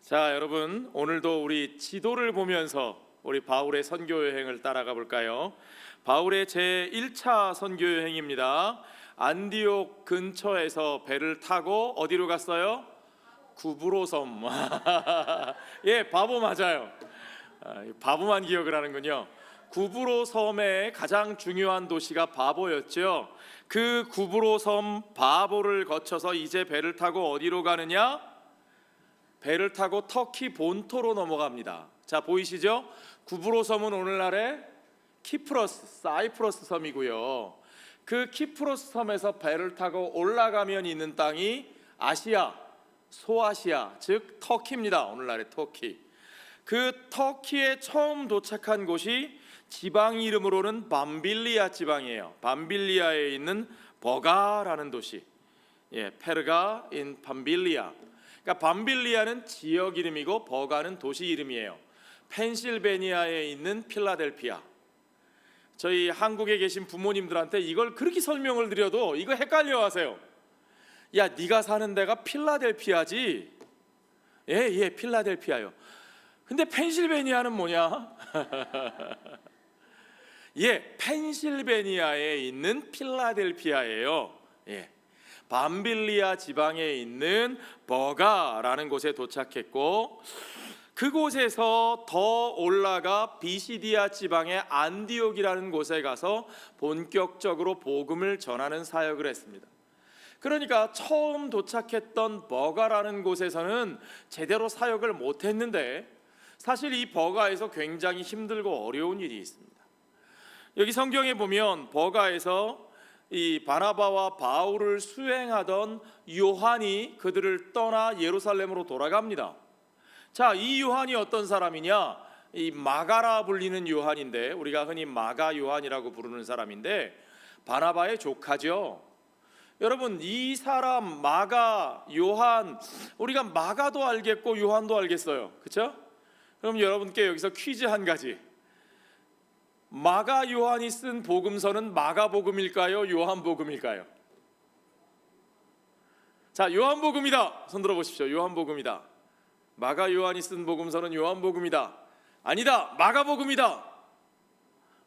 자, 여러분, 오늘도 우리 지도를 보면서 우리 바울의 선교 여행을 따라가 볼까요? 바울의 제1차 선교 여행입니다. 안디옥 근처에서 배를 타고 어디로 갔어요? 구브로섬. 예, 바보 맞아요. 바보만 기억을 하는군요. 구브로섬의 가장 중요한 도시가 바보였죠. 그 구브로섬 바보를 거쳐서 이제 배를 타고 어디로 가느냐? 배를 타고 터키 본토로 넘어갑니다. 자, 보이시죠? 구브로섬은 오늘날의 키프러스, 사이프러스 섬이고요. 그 키프러스 섬에서 배를 타고 올라가면 있는 땅이 아시아, 소아시아, 즉 터키입니다. 오늘날의 터키. 그 터키에 처음 도착한 곳이 지방 이름으로는 밤빌리아 지방이에요. 밤빌리아에 있는 버가라는 도시. 예, 페르가 인 밤빌리아. 그러니까 밤빌리아는 지역 이름이고 버가는 도시 이름이에요. 펜실베니아에 있는 필라델피아. 저희 한국에 계신 부모님들한테 이걸 그렇게 설명을 드려도 이거 헷갈려 하세요. 야, 네가 사는 데가 필라델피아지? 예, 필라델피아요. 근데 펜실베니아는 뭐냐? 예, 펜실베니아에 있는 필라델피아예요. 예. 밤빌리아 지방에 있는 버가라는 곳에 도착했고, 그곳에서 더 올라가 비시디아 지방의 안디옥이라는 곳에 가서 본격적으로 복음을 전하는 사역을 했습니다. 그러니까 처음 도착했던 버가라는 곳에서는 제대로 사역을 못했는데, 사실 이 버가에서 굉장히 힘들고 어려운 일이 있습니다. 여기 성경에 보면 버가에서 이 바나바와 바울을 수행하던 요한이 그들을 떠나 예루살렘으로 돌아갑니다. 자, 이 요한이 어떤 사람이냐? 이 마가라 불리는 요한인데, 우리가 흔히 마가 요한이라고 부르는 사람인데 바나바의 조카죠. 여러분, 이 사람 마가 요한, 우리가 마가도 알겠고 요한도 알겠어요. 그렇죠? 그럼 여러분께 여기서 퀴즈 한 가지. 마가 요한이 쓴 복음서는 마가복음일까요? 요한복음일까요? 자, 요한복음이다. 손 들어보십시오. 요한복음이다. 마가 요한이 쓴 복음서는 요한복음이다. 아니다, 마가복음이다.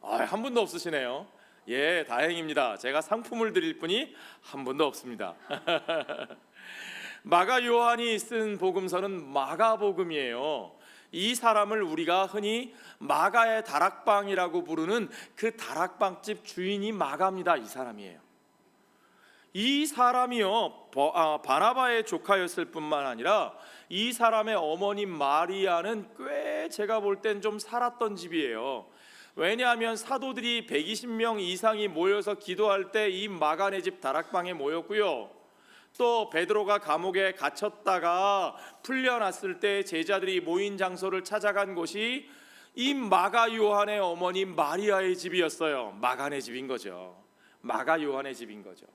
한 분도 없으시네요. 예, 다행입니다. 제가 상품을 드릴 분이 한 분도 없습니다. 마가 요한이 쓴 복음서는 마가복음이에요. 이 사람을 우리가 흔히 마가의 다락방이라고 부르는 그 다락방집 주인이 마가입니다. 이 사람이에요. 이 사람이요, 바나바의 조카였을 뿐만 아니라 이 사람의 어머니 마리아는 꽤 제가 볼 땐 좀 살았던 집이에요. 왜냐하면 사도들이 120명 이상이 모여서 기도할 때 이 마가네 집 다락방에 모였고요, 또 베드로가 감옥에 갇혔다가 풀려났을 때 제자들이 모인 장소를 찾아간 곳이 이 마가 요한의 어머니 마리아의 집이었어요. 마가네 집인 거죠. 마가 요한의 집인 거죠.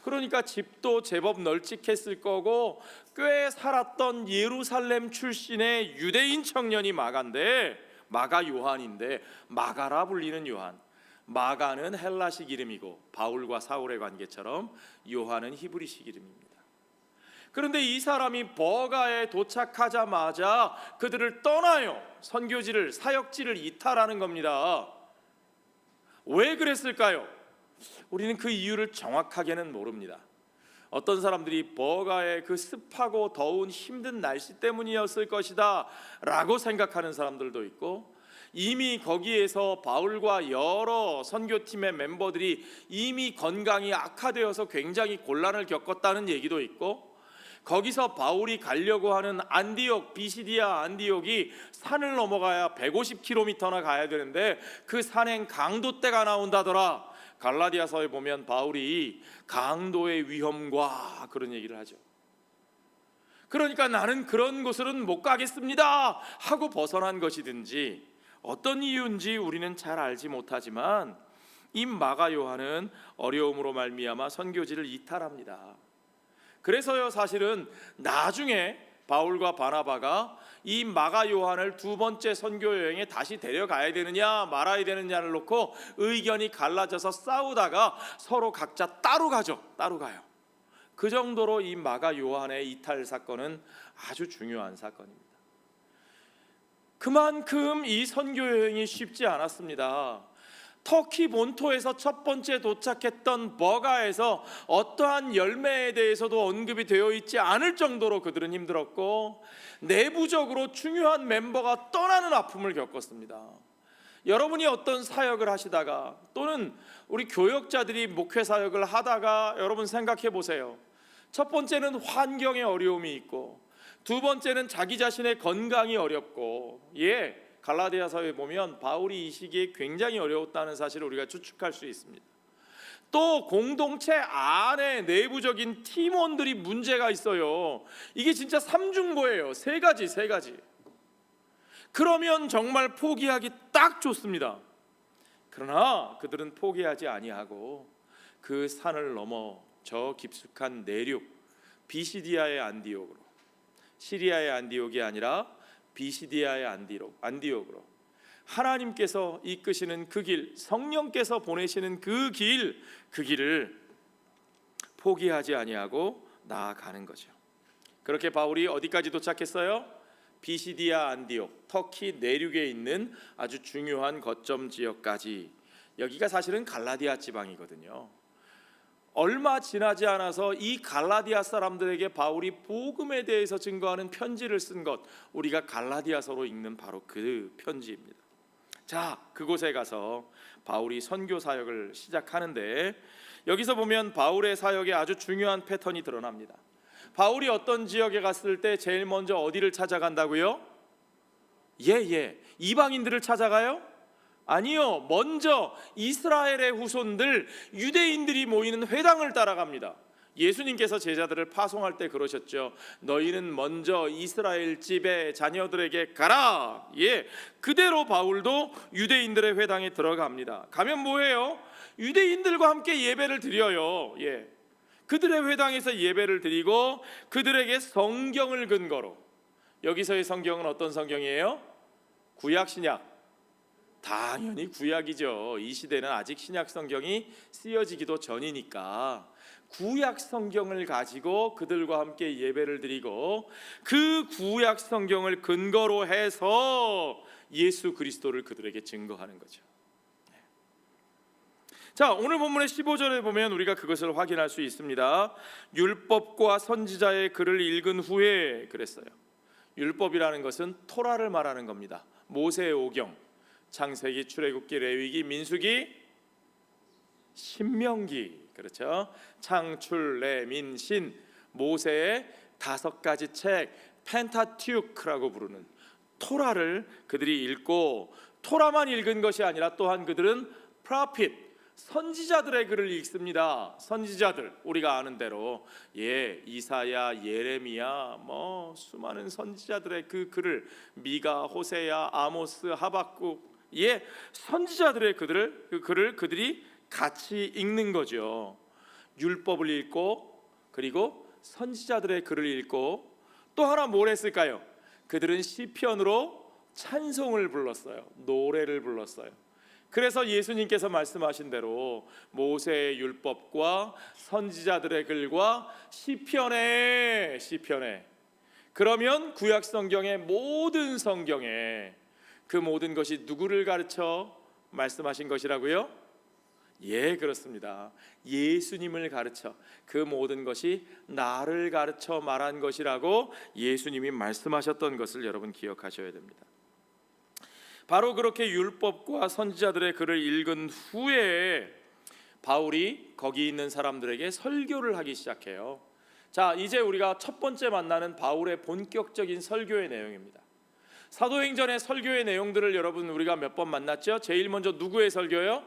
그러니까 집도 제법 널찍했을 거고, 꽤 살았던 예루살렘 출신의 유대인 청년이 마가인데, 마가 요한인데, 마가라 불리는 요한. 마가는 헬라식 이름이고 바울과 사울의 관계처럼 요한은 히브리식 이름입니다. 그런데 이 사람이 버가에 도착하자마자 그들을 떠나요. 선교지를, 사역지를 이탈하는 겁니다. 왜 그랬을까요? 우리는 그 이유를 정확하게는 모릅니다. 어떤 사람들이 버가의 그 습하고 더운 힘든 날씨 때문이었을 것이다 라고 생각하는 사람들도 있고, 이미 거기에서 바울과 여러 선교팀의 멤버들이 이미 건강이 악화되어서 굉장히 곤란을 겪었다는 얘기도 있고, 거기서 바울이 가려고 하는 안디옥, 비시디아 안디옥이 산을 넘어가야 150km나 가야 되는데 그 산행 강도떼가 나온다더라. 갈라디아서에 보면 바울이 강도의 위험과 그런 얘기를 하죠. 그러니까 나는 그런 곳으로는 못 가겠습니다 하고 벗어난 것이든지, 어떤 이유인지 우리는 잘 알지 못하지만 이 마가 요한은 어려움으로 말미암아 선교지를 이탈합니다. 그래서요, 사실은 나중에 바울과 바나바가 이 마가 요한을 두 번째 선교 여행에 다시 데려가야 되느냐 말아야 되느냐를 놓고 의견이 갈라져서 싸우다가 서로 각자 따로 가죠. 따로 가요. 그 정도로 이 마가 요한의 이탈 사건은 아주 중요한 사건입니다. 그만큼 이 선교 여행이 쉽지 않았습니다. 터키 본토에서 첫 번째 도착했던 버가에서 어떠한 열매에 대해서도 언급이 되어 있지 않을 정도로 그들은 힘들었고, 내부적으로 중요한 멤버가 떠나는 아픔을 겪었습니다. 여러분이 어떤 사역을 하시다가, 또는 우리 교역자들이 목회 사역을 하다가 여러분 생각해 보세요. 첫 번째는 환경의 어려움이 있고, 두 번째는 자기 자신의 건강이 어렵고, 갈라디아서에 보면 바울이 이 시기에 굉장히 어려웠다는 사실을 우리가 추측할 수 있습니다. 또 공동체 안에 내부적인 팀원들이 문제가 있어요. 이게 진짜 삼중고예요. 세 가지. 그러면 정말 포기하기 딱 좋습니다. 그러나 그들은 포기하지 아니하고 그 산을 넘어 저 깊숙한 내륙 비시디아의 안디옥으로, 시리아의 안디옥이 아니라 비시디아의 안디옥으로, 하나님께서 이끄시는 그 길, 성령께서 보내시는 그 길을 포기하지 아니하고 나아가는 거죠. 그렇게 바울이 어디까지 도착했어요? 비시디아 안디옥, 터키 내륙에 있는 아주 중요한 거점 지역까지. 여기가 사실은 갈라디아 지방이거든요. 얼마 지나지 않아서 이 갈라디아 사람들에게 바울이 복음에 대해서 증거하는 편지를 쓴 것, 우리가 갈라디아서로 읽는 바로 그 편지입니다. 자, 그곳에 가서 바울이 선교 사역을 시작하는데, 여기서 보면 바울의 사역에 아주 중요한 패턴이 드러납니다. 바울이 어떤 지역에 갔을 때 제일 먼저 어디를 찾아간다고요? 이방인들을 찾아가요? 아니요, 먼저 이스라엘의 후손들, 유대인들이 모이는 회당을 따라갑니다. 예수님께서 제자들을 파송할 때 그러셨죠. 너희는 먼저 이스라엘 집의 자녀들에게 가라. 그대로 바울도 유대인들의 회당에 들어갑니다. 가면 뭐해요? 유대인들과 함께 예배를 드려요. 그들의 회당에서 예배를 드리고 그들에게 성경을 근거로, 여기서의 성경은 어떤 성경이에요? 구약, 신약? 당연히 구약이죠. 이 시대는 아직 신약 성경이 쓰여지기도 전이니까 구약 성경을 가지고 그들과 함께 예배를 드리고, 그 구약 성경을 근거로 해서 예수 그리스도를 그들에게 증거하는 거죠. 자, 오늘 본문의 15절에 보면 우리가 그것을 확인할 수 있습니다. 율법과 선지자의 글을 읽은 후에 그랬어요. 율법이라는 것은 토라를 말하는 겁니다. 모세의 오경, 창세기, 출애굽기, 레위기, 민수기, 신명기, 그렇죠? 창출, 레, 민, 신, 모세의 5가지 책, 펜타튜크라고 부르는 토라를 그들이 읽고, 토라만 읽은 것이 아니라 또한 그들은 프로핏, 선지자들의 글을 읽습니다. 선지자들, 우리가 아는 대로 이사야, 예레미야, 수많은 선지자들의 그 글을, 미가, 호세야, 아모스, 하박국, 선지자들의 그 글을 그들이 같이 읽는 거죠. 율법을 읽고, 그리고 선지자들의 글을 읽고, 또 하나 뭘 했을까요? 그들은 시편으로 찬송을 불렀어요. 노래를 불렀어요. 그래서 예수님께서 말씀하신 대로 모세의 율법과 선지자들의 글과 시편에, 그러면 구약 성경의 모든 성경에 그 모든 것이 누구를 가르쳐 말씀하신 것이라고요? 그렇습니다. 예수님을 가르쳐, 그 모든 것이 나를 가르쳐 말한 것이라고 예수님이 말씀하셨던 것을 여러분 기억하셔야 됩니다. 바로 그렇게 율법과 선지자들의 글을 읽은 후에 바울이 거기 있는 사람들에게 설교를 하기 시작해요. 자, 이제 우리가 첫 번째 만나는 바울의 본격적인 설교의 내용입니다. 사도행전의 설교의 내용들을 여러분 우리가 몇 번 만났죠? 제일 먼저 누구의 설교요?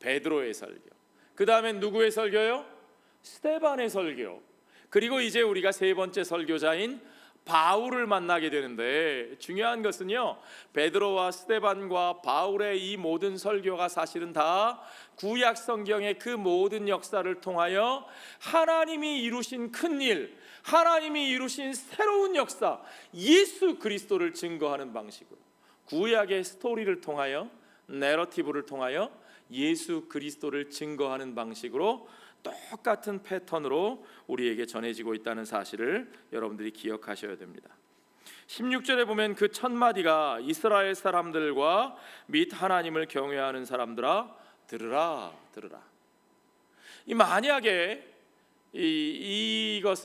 베드로의 설교. 그 다음엔 누구의 설교요? 스데반의 설교. 그리고 이제 우리가 세 번째 설교자인 바울을 만나게 되는데, 중요한 것은요, 베드로와 스데반과 바울의 이 모든 설교가 사실은 다 구약 성경의 그 모든 역사를 통하여 하나님이 이루신 큰일, 하나님이 이루신 새로운 역사, 예수 그리스도를 증거하는 방식으로, 구약의 스토리를 통하여, 내러티브를 통하여 예수 그리스도를 증거하는 방식으로 똑같은 패턴으로 우리에게 전해지고 있다는 사실을 여러분들이 기억하셔야 됩니다. 16절에 보면 그 첫 마디가 이스라엘 사람들과 및 하나님을 경외하는 사람들아 들으라 들으라. 이 만약에 이것을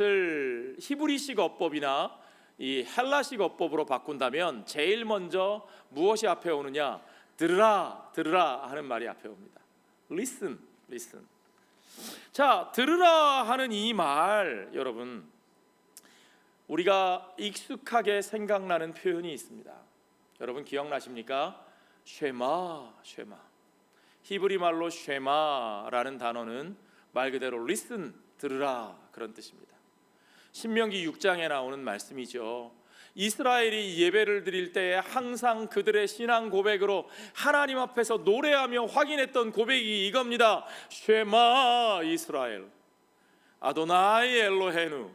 히브리식 어법이나 이 헬라식 어법으로 바꾼다면 제일 먼저 무엇이 앞에 오느냐? 들으라 들으라 하는 말이 앞에 옵니다. Listen, listen. 자, 들으라 하는 이 말, 여러분, 우리가 익숙하게 생각나는 표현이 있습니다. 여러분 기억나십니까? 쉐마, 쉐마. 히브리 말로 쉐마라는 단어는 말 그대로 listen, 들으라 그런 뜻입니다. 신명기 6장에 나오는 말씀이죠. 이스라엘이 예배를 드릴 때에 항상 그들의 신앙 고백으로 하나님 앞에서 노래하며 확인했던 고백이 이겁니다. 쉐마 이스라엘 아도나이 엘로헤누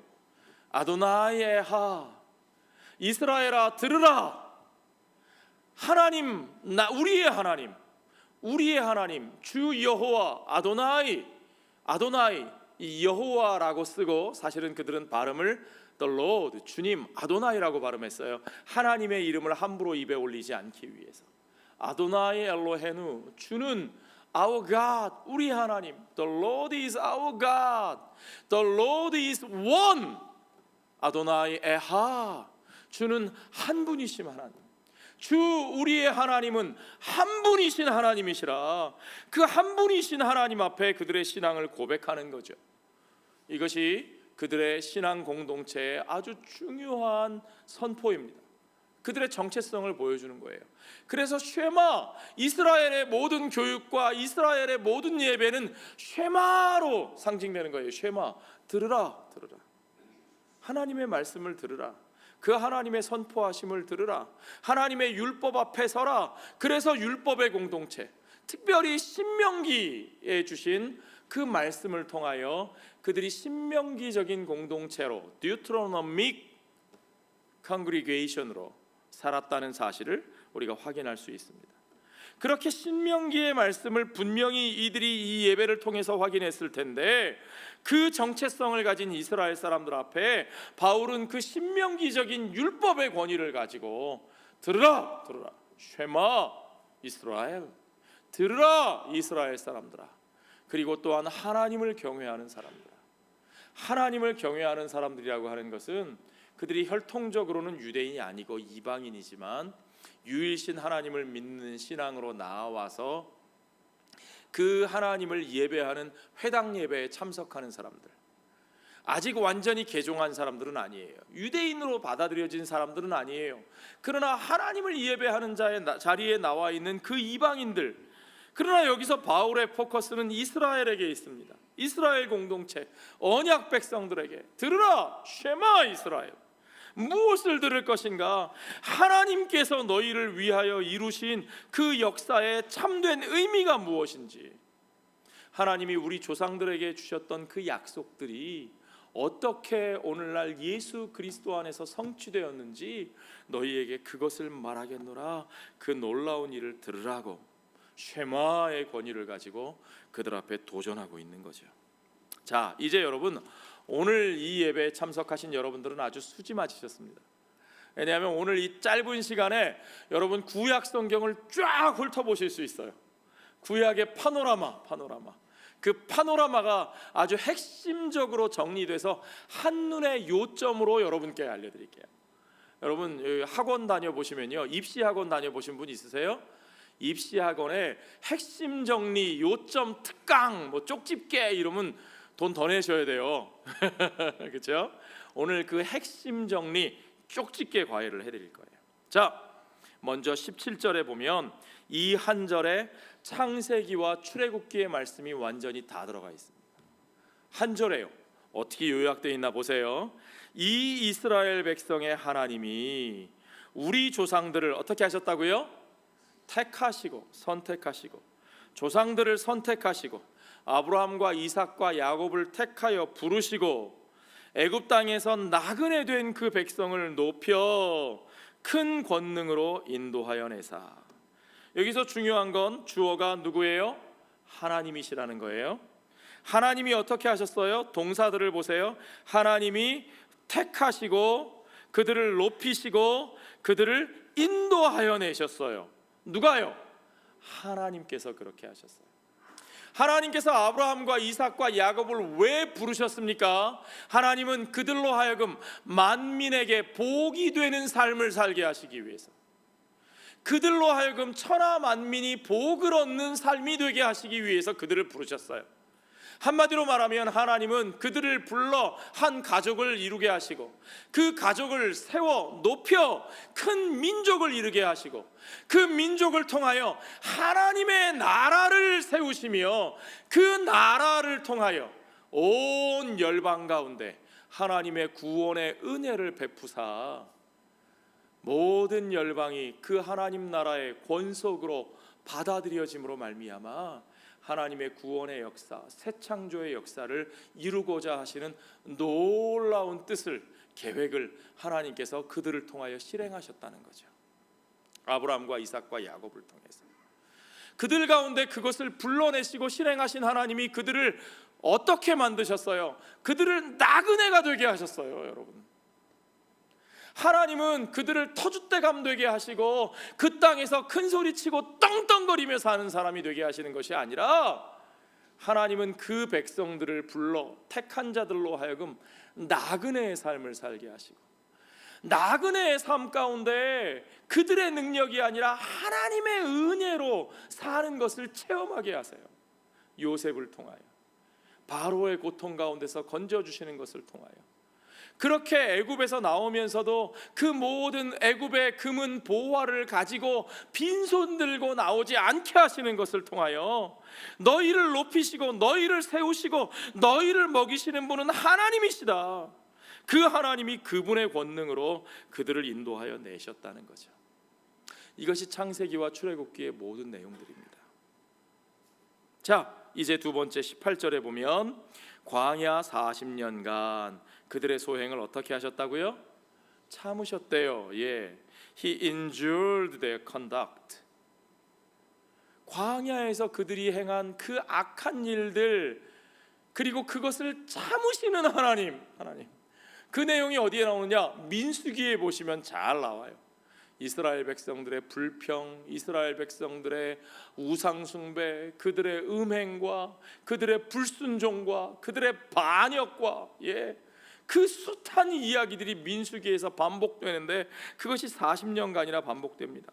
아도나이 에하. 이스라엘아 들으라. 하나님, 우리의 하나님 주 여호와 아도나이, 이 여호와라고 쓰고 사실은 그들은 발음을 The Lord, 주님, 아도나이라고 발음했어요. 하나님의 이름을 함부로 입에 올리지 않기 위해서. 아도나이 엘로헤누, 주는 our God, 우리 하나님. The Lord is our God. The Lord is one. 아도나이 에하, 주는 한 분이신 하나님. 주 우리의 하나님은 한 분이신 하나님이시라. 그 한 분이신 하나님 앞에 그들의 신앙을 고백하는 거죠. 이것이 그들의 신앙 공동체의 아주 중요한 선포입니다. 그들의 정체성을 보여주는 거예요. 그래서 쉐마, 이스라엘의 모든 교육과 이스라엘의 모든 예배는 쉐마로 상징되는 거예요. 쉐마, 들으라 들으라. 하나님의 말씀을 들으라. 그 하나님의 선포하심을 들으라. 하나님의 율법 앞에 서라. 그래서 율법의 공동체, 특별히 신명기에 주신 그 말씀을 통하여 그들이 신명기적인 공동체로 Deuteronomic Congregation으로 살았다는 사실을 우리가 확인할 수 있습니다. 그렇게 신명기의 말씀을 분명히 이들이 이 예배를 통해서 확인했을 텐데 그 정체성을 가진 이스라엘 사람들 앞에 바울은 그 신명기적인 율법의 권위를 가지고 들으라 들으라 쉐마 이스라엘, 들으라 이스라엘 사람들아. 그리고 또한 하나님을 경외하는 사람들아. 하나님을 경외하는 사람들이라고 하는 것은 그들이 혈통적으로는 유대인이 아니고 이방인이지만 유일신 하나님을 믿는 신앙으로 나와서 그 하나님을 예배하는 회당 예배에 참석하는 사람들, 아직 완전히 개종한 사람들은 아니에요. 유대인으로 받아들여진 사람들은 아니에요. 그러나 하나님을 예배하는 자리에 나와 있는 그 이방인들. 그러나 여기서 바울의 포커스는 이스라엘에게 있습니다. 이스라엘 공동체, 언약 백성들에게 들으라 쉐마 이스라엘. 무엇을 들을 것인가? 하나님께서 너희를 위하여 이루신 그 역사의 참된 의미가 무엇인지, 하나님이 우리 조상들에게 주셨던 그 약속들이 어떻게 오늘날 예수 그리스도 안에서 성취되었는지 너희에게 그것을 말하겠노라. 그 놀라운 일을 들으라고 쉐마의 권위를 가지고 그들 앞에 도전하고 있는 거죠. 자, 이제 여러분, 오늘 이 예배에 참석하신 여러분들은 아주 수지 맞으셨습니다. 왜냐하면 오늘 이 짧은 시간에 여러분 구약 성경을 쫙 훑어보실 수 있어요. 구약의 파노라마. 그 파노라마가 아주 핵심적으로 정리돼서 한눈에 요점으로 여러분께 알려드릴게요. 여러분 학원 다녀보시면요, 입시학원 다녀보신 분 있으세요? 입시학원에 핵심 정리, 요점, 특강, 뭐 쪽집게 이러면 돈 더 내셔야 돼요. 그렇죠? 오늘 그 핵심 정리, 쪽집게 과외를 해드릴 거예요. 자, 먼저 17절에 보면 이 한 절에 창세기와 출애굽기의 말씀이 완전히 다 들어가 있습니다. 한 절에요. 어떻게 요약되어 있나 보세요. 이 이스라엘 백성의 하나님이 우리 조상들을 어떻게 하셨다고요? 택하시고 선택하시고, 조상들을 선택하시고 아브라함과 이삭과 야곱을 택하여 부르시고 애굽 땅에서 나그네 된 그 백성을 높여 큰 권능으로 인도하여 내사. 여기서 중요한 건 주어가 누구예요? 하나님이시라는 거예요. 하나님이 어떻게 하셨어요? 동사들을 보세요. 하나님이 택하시고 그들을 높이시고 그들을 인도하여 내셨어요. 누가요? 하나님께서 그렇게 하셨어요. 하나님께서 아브라함과 이삭과 야곱을 왜 부르셨습니까? 하나님은 그들로 하여금 만민에게 복이 되는 삶을 살게 하시기 위해서, 그들로 하여금 천하 만민이 복을 얻는 삶이 되게 하시기 위해서 그들을 부르셨어요. 한마디로 말하면 하나님은 그들을 불러 한 가족을 이루게 하시고, 그 가족을 세워 높여 큰 민족을 이루게 하시고, 그 민족을 통하여 하나님의 나라를 세우시며, 그 나라를 통하여 온 열방 가운데 하나님의 구원의 은혜를 베푸사 모든 열방이 그 하나님 나라의 권속으로 받아들여짐으로 말미암아 하나님의 구원의 역사, 새 창조의 역사를 이루고자 하시는 놀라운 뜻을, 계획을 하나님께서 그들을 통하여 실행하셨다는 거죠. 아브라함과 이삭과 야곱을 통해서 그들 가운데 그것을 불러내시고 실행하신 하나님이 그들을 어떻게 만드셨어요? 그들을 나그네가 되게 하셨어요. 여러분, 하나님은 그들을 터줏대감 되게 하시고 그 땅에서 큰 소리치고 떵떵거리며 사는 사람이 되게 하시는 것이 아니라, 하나님은 그 백성들을 불러 택한 자들로 하여금 나그네의 삶을 살게 하시고, 나그네의 삶 가운데 그들의 능력이 아니라 하나님의 은혜로 사는 것을 체험하게 하세요. 요셉을 통하여, 바로의 고통 가운데서 건져주시는 것을 통하여, 그렇게 애굽에서 나오면서도 그 모든 애굽의 금은 보화를 가지고 빈손 들고 나오지 않게 하시는 것을 통하여 너희를 높이시고 너희를 세우시고 너희를 먹이시는 분은 하나님이시다. 그 하나님이 그분의 권능으로 그들을 인도하여 내셨다는 거죠. 이것이 창세기와 출애굽기의 모든 내용들입니다. 자, 이제 두 번째 18절에 보면 광야 40년간 그들의 소행을 어떻게 하셨다고요? 참으셨대요. 예, He endured their conduct. 광야에서 그들이 행한 그 악한 일들, 그리고 그것을 참으시는 하나님. 그 내용이 어디에 나오느냐? 민수기에 보시면 잘 나와요. 이스라엘 백성들의 불평, 이스라엘 백성들의 우상숭배, 그들의 음행과 그들의 불순종과 그들의 반역과, 그 숱한 이야기들이 민수기에서 반복되는데 그것이 40년간이나 반복됩니다.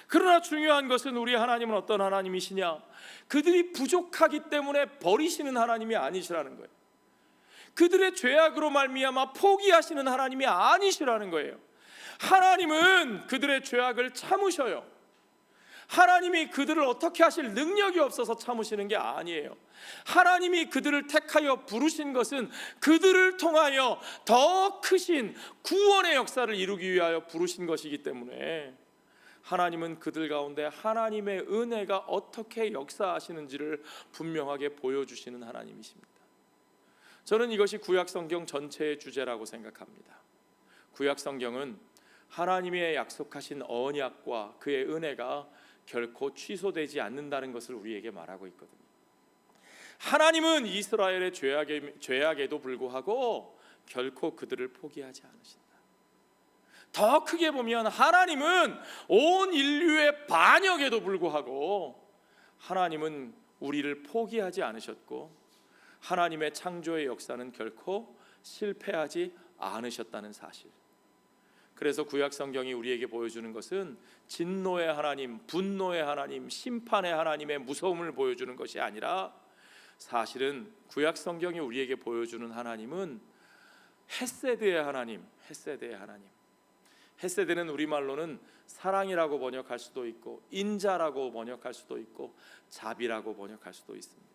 그러나 중요한 것은 우리 하나님은 어떤 하나님이시냐? 그들이 부족하기 때문에 버리시는 하나님이 아니시라는 거예요. 그들의 죄악으로 말미암아 포기하시는 하나님이 아니시라는 거예요. 하나님은 그들의 죄악을 참으셔요. 하나님이 그들을 어떻게 하실 능력이 없어서 참으시는 게 아니에요. 하나님이 그들을 택하여 부르신 것은 그들을 통하여 더 크신 구원의 역사를 이루기 위하여 부르신 것이기 때문에, 하나님은 그들 가운데 하나님의 은혜가 어떻게 역사하시는지를 분명하게 보여주시는 하나님이십니다. 저는 이것이 구약성경 전체의 주제라고 생각합니다. 구약성경은 하나님의 약속하신 언약과 그의 은혜가 결코 취소되지 않는다는 것을 우리에게 말하고 있거든요. 하나님은 이스라엘의 죄악에도 불구하고 결코 그들을 포기하지 않으신다. 더 크게 보면 하나님은 온 인류의 반역에도 불구하고 하나님은 우리를 포기하지 않으셨고, 하나님의 창조의 역사는 결코 실패하지 않으셨다는 사실. 그래서 구약 성경이 우리에게 보여주는 것은 진노의 하나님, 분노의 하나님, 심판의 하나님의 무서움을 보여주는 것이 아니라, 사실은 구약 성경이 우리에게 보여주는 하나님은 헤세드의 하나님, 헤세드의 하나님. 헤세드는 우리말로는 사랑이라고 번역할 수도 있고, 인자라고 번역할 수도 있고, 자비라고 번역할 수도 있습니다.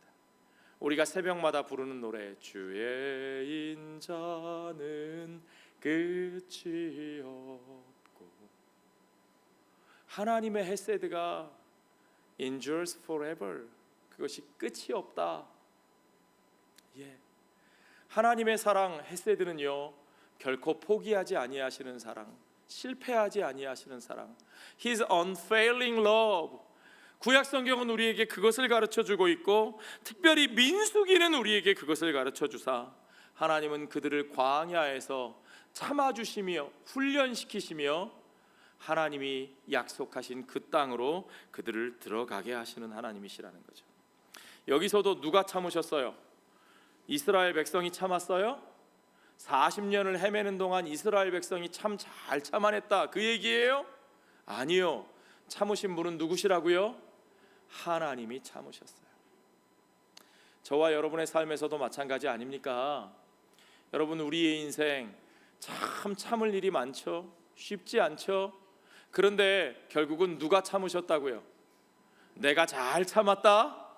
우리가 새벽마다 부르는 노래, 주의 인자는 끝이 없고, 하나님의 헤세드가 endures forever, 그것이 끝이 없다. 하나님의 사랑, 헤세드는요, 결코 포기하지 아니하시는 사랑, 실패하지 아니하시는 사랑, His unfailing love. 구약 성경은 우리에게 그것을 가르쳐 주고 있고, 특별히 민수기는 우리에게 그것을 가르쳐 주사 하나님은 그들을 광야에서 참아주시며 훈련시키시며 하나님이 약속하신 그 땅으로 그들을 들어가게 하시는 하나님이시라는 거죠. 여기서도 누가 참으셨어요? 이스라엘 백성이 참았어요? 40년을 헤매는 동안 이스라엘 백성이 참 잘 참아냈다, 그 얘기예요? 아니요. 참으신 분은 누구시라고요? 하나님이 참으셨어요. 저와 여러분의 삶에서도 마찬가지 아닙니까? 여러분, 우리의 인생 참 참을 일이 많죠. 쉽지 않죠. 그런데 결국은 누가 참으셨다고요? 내가 잘 참았다?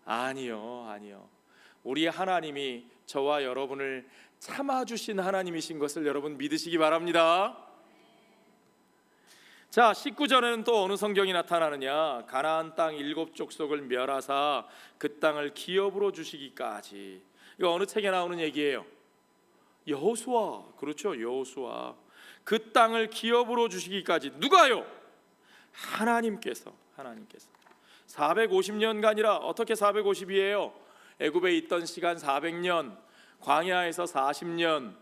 아니요. 우리 하나님이 저와 여러분을 참아주신 하나님이신 것을 여러분 믿으시기 바랍니다. 자, 19절에는 또 어느 성경이 나타나느냐? 가나안 땅 7 족속을 멸하사 그 땅을 기업으로 주시기까지. 이거 어느 책에 나오는 얘기예요? 여호수아. 그렇죠, 여호수아. 그 땅을 기업으로 주시기까지. 누가요? 하나님께서 450년간이라. 어떻게 450이에요? 애굽에 있던 시간 400년, 광야에서 40년,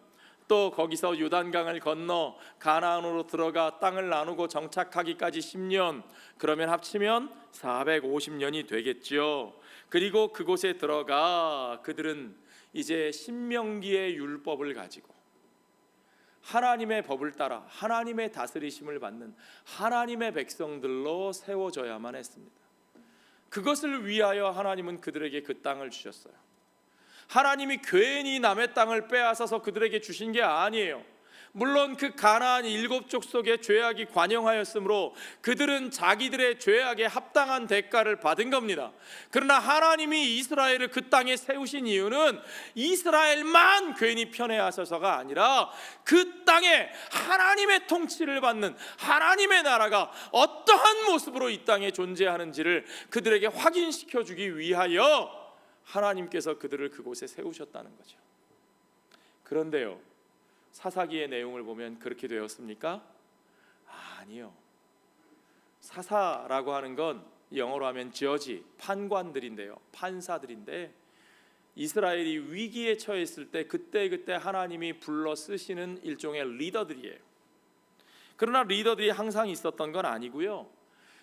또 거기서 요단강을 건너 가나안으로 들어가 땅을 나누고 정착하기까지 10년, 그러면 합치면 450년이 되겠죠. 그리고 그곳에 들어가 그들은 이제 신명기의 율법을 가지고 하나님의 법을 따라 하나님의 다스리심을 받는 하나님의 백성들로 세워져야만 했습니다. 그것을 위하여 하나님은 그들에게 그 땅을 주셨어요. 하나님이 괜히 남의 땅을 빼앗아서 그들에게 주신 게 아니에요. 물론 그 가나안 7 족속의 죄악이 관영하였으므로 그들은 자기들의 죄악에 합당한 대가를 받은 겁니다. 그러나 하나님이 이스라엘을 그 땅에 세우신 이유는 이스라엘만 괜히 편애하셔서가 아니라 그 땅에 하나님의 통치를 받는 하나님의 나라가 어떠한 모습으로 이 땅에 존재하는지를 그들에게 확인시켜 주기 위하여 하나님께서 그들을 그곳에 세우셨다는 거죠. 그런데요, 사사기의 내용을 보면 그렇게 되었습니까? 아니요. 사사라고 하는 건 영어로 하면 저지, 판관들인데요, 판사들인데 이스라엘이 위기에 처했을 때 그때 하나님이 불러 쓰시는 일종의 리더들이에요. 그러나 리더들이 항상 있었던 건 아니고요.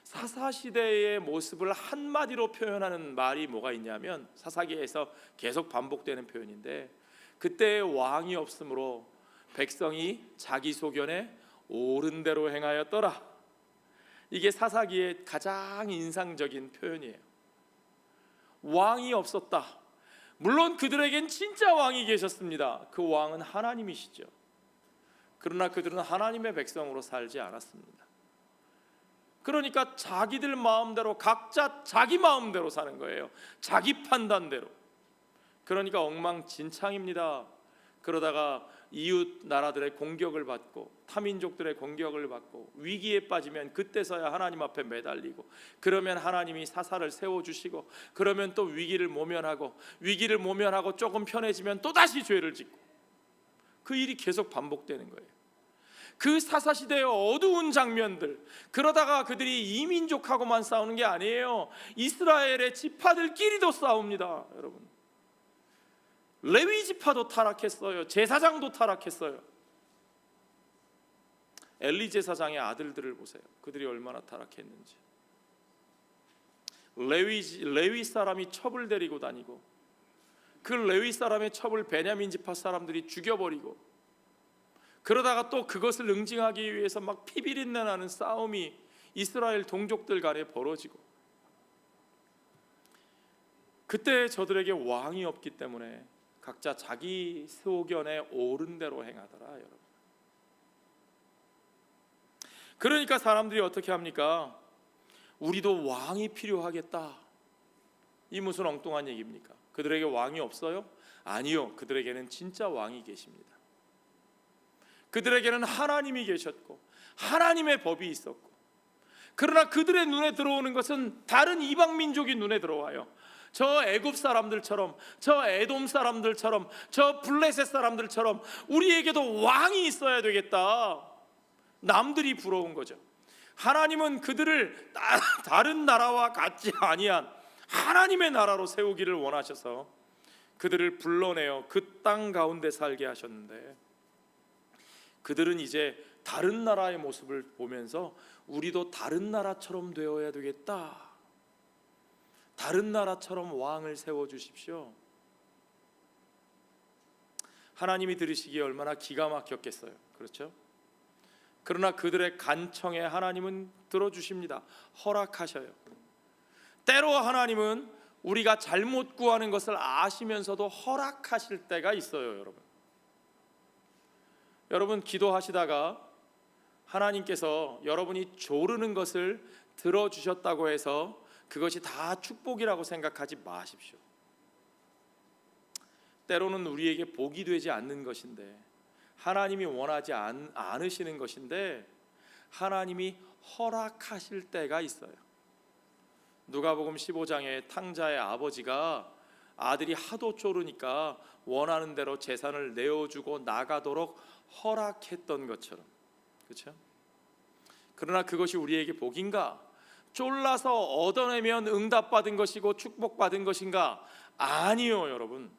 사사시대의 모습을 한마디로 표현하는 말이 뭐가 있냐면, 사사기에서 계속 반복되는 표현인데, 그때 왕이 없으므로 백성이 자기 소견에 옳은 대로 행하였더라. 이게 사사기의 가장 인상적인 표현이에요. 왕이 없었다. 물론 그들에겐 진짜 왕이 계셨습니다. 그 왕은 하나님이시죠. 그러나 그들은 하나님의 백성으로 살지 않았습니다. 그러니까 자기들 마음대로, 각자 자기 마음대로 사는 거예요. 자기 판단대로. 그러니까 엉망진창입니다. 그러다가 이웃 나라들의 공격을 받고 타민족들의 공격을 받고 위기에 빠지면 그때서야 하나님 앞에 매달리고, 그러면 하나님이 사사를 세워주시고, 그러면 또 위기를 모면하고 조금 편해지면 또다시 죄를 짓고, 그 일이 계속 반복되는 거예요. 그 사사시대의 어두운 장면들, 그러다가 그들이 이민족하고만 싸우는 게 아니에요. 이스라엘의 지파들끼리도 싸웁니다. 여러분, 레위 지파도 타락했어요. 제사장도 타락했어요. 엘리 제사장의 아들들을 보세요. 그들이 얼마나 타락했는지. 레위 사람이 첩을 데리고 다니고, 그 레위 사람의 첩을 베냐민 지파 사람들이 죽여버리고, 그러다가 또 그것을 응징하기 위해서 막 피비린내 나는 싸움이 이스라엘 동족들 간에 벌어지고, 그때 저들에게 왕이 없기 때문에 각자 자기 소견에 옳은 대로 행하더라. 여러분, 그러니까 사람들이 어떻게 합니까? 우리도 왕이 필요하겠다. 이 무슨 엉뚱한 얘기입니까? 그들에게 왕이 없어요? 아니요, 그들에게는 진짜 왕이 계십니다. 그들에게는 하나님이 계셨고 하나님의 법이 있었고, 그러나 그들의 눈에 들어오는 것은 다른 이방 민족이 눈에 들어와요. 저 애굽 사람들처럼, 저 에돔 사람들처럼, 저 블레셋 사람들처럼 우리에게도 왕이 있어야 되겠다. 남들이 부러운 거죠. 하나님은 그들을 다른 나라와 같지 아니한 하나님의 나라로 세우기를 원하셔서 그들을 불러내어 그 땅 가운데 살게 하셨는데, 그들은 이제 다른 나라의 모습을 보면서 우리도 다른 나라처럼 되어야 되겠다, 다른 나라처럼 왕을 세워주십시오. 하나님이 들으시기에 얼마나 기가 막혔겠어요. 그렇죠? 그러나 그들의 간청에 하나님은 들어주십니다. 허락하셔요. 때로 하나님은 우리가 잘못 구하는 것을 아시면서도 허락하실 때가 있어요. 여러분 기도하시다가 하나님께서 여러분이 조르는 것을 들어주셨다고 해서 그것이 다 축복이라고 생각하지 마십시오. 때로는 우리에게 복이 되지 않는 것인데, 하나님이 원하지 않으시는 것인데 하나님이 허락하실 때가 있어요. 누가복음 15장에 탕자의 아버지가 아들이 하도 쪼르니까 원하는 대로 재산을 내어주고 나가도록 허락했던 것처럼, 그렇죠? 그러나 그것이 우리에게 복인가? 쫄라서 얻어내면 응답받은 것이고 축복받은 것인가? 아니요, 여러분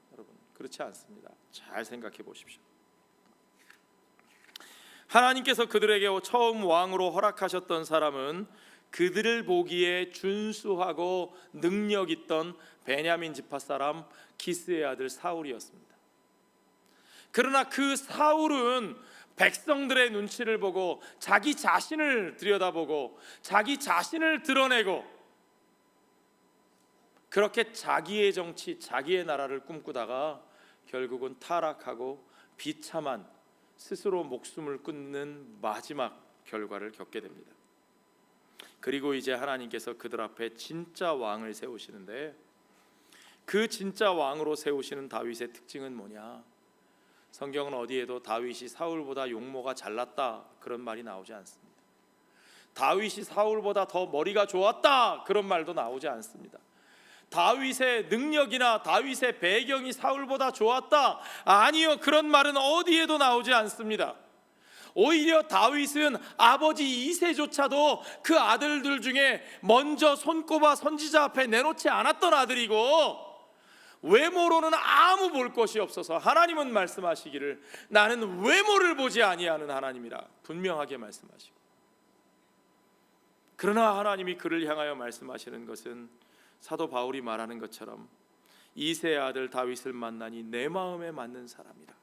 그렇지 않습니다. 잘 생각해 보십시오. 하나님께서 그들에게 처음 왕으로 허락하셨던 사람은 그들을 보기에 준수하고 능력 있던 베냐민 지파 사람 기스의 아들 사울이었습니다. 그러나 그 사울은 백성들의 눈치를 보고 자기 자신을 들여다보고 자기 자신을 드러내고 그렇게 자기의 정치, 자기의 나라를 꿈꾸다가 결국은 타락하고 비참한 스스로 목숨을 끊는 마지막 결과를 겪게 됩니다. 그리고 이제 하나님께서 그들 앞에 진짜 왕을 세우시는데, 그 진짜 왕으로 세우시는 다윗의 특징은 뭐냐? 성경은 어디에도 다윗이 사울보다 용모가 잘났다 그런 말이 나오지 않습니다. 다윗이 사울보다 더 머리가 좋았다 그런 말도 나오지 않습니다. 다윗의 능력이나 다윗의 배경이 사울보다 좋았다, 아니요, 그런 말은 어디에도 나오지 않습니다. 오히려 다윗은 아버지 이새조차도 그 아들들 중에 먼저 손꼽아 선지자 앞에 내놓지 않았던 아들이고, 외모로는 아무 볼 것이 없어서 하나님은 말씀하시기를 나는 외모를 보지 아니하는 하나님이라 분명하게 말씀하시고, 그러나 하나님이 그를 향하여 말씀하시는 것은 사도 바울이 말하는 것처럼 이새의 아들 다윗을 만나니 내 마음에 맞는 사람이라.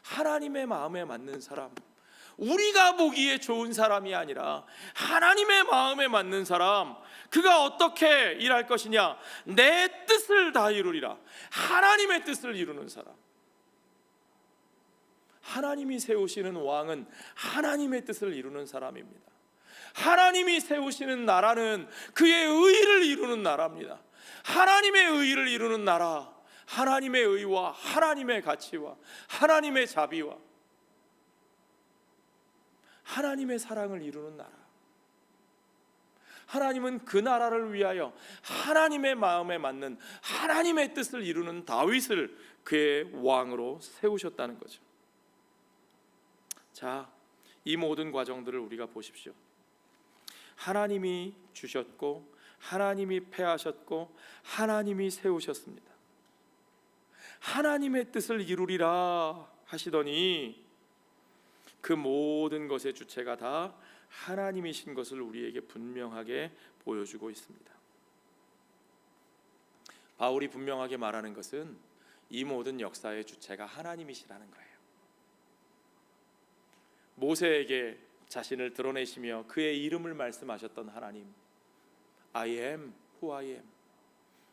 하나님의 마음에 맞는 사람, 우리가 보기에 좋은 사람이 아니라 하나님의 마음에 맞는 사람, 그가 어떻게 일할 것이냐? 내 뜻을 다 이루리라. 하나님의 뜻을 이루는 사람. 하나님이 세우시는 왕은 하나님의 뜻을 이루는 사람입니다. 하나님이 세우시는 나라는 그의 의를 이루는 나라입니다. 하나님의 의를 이루는 나라, 하나님의 의와 하나님의 가치와 하나님의 자비와 하나님의 사랑을 이루는 나라. 하나님은 그 나라를 위하여 하나님의 마음에 맞는 하나님의 뜻을 이루는 다윗을 그의 왕으로 세우셨다는 거죠. 자, 이 모든 과정들을 우리가 보십시오. 하나님이 주셨고 하나님이 패하셨고 하나님이 세우셨습니다. 하나님의 뜻을 이루리라 하시더니 그 모든 것의 주체가 다 하나님이신 것을 우리에게 분명하게 보여주고 있습니다. 바울이 분명하게 말하는 것은 이 모든 역사의 주체가 하나님이시라는 거예요. 모세에게 자신을 드러내시며 그의 이름을 말씀하셨던 하나님, I am who I am.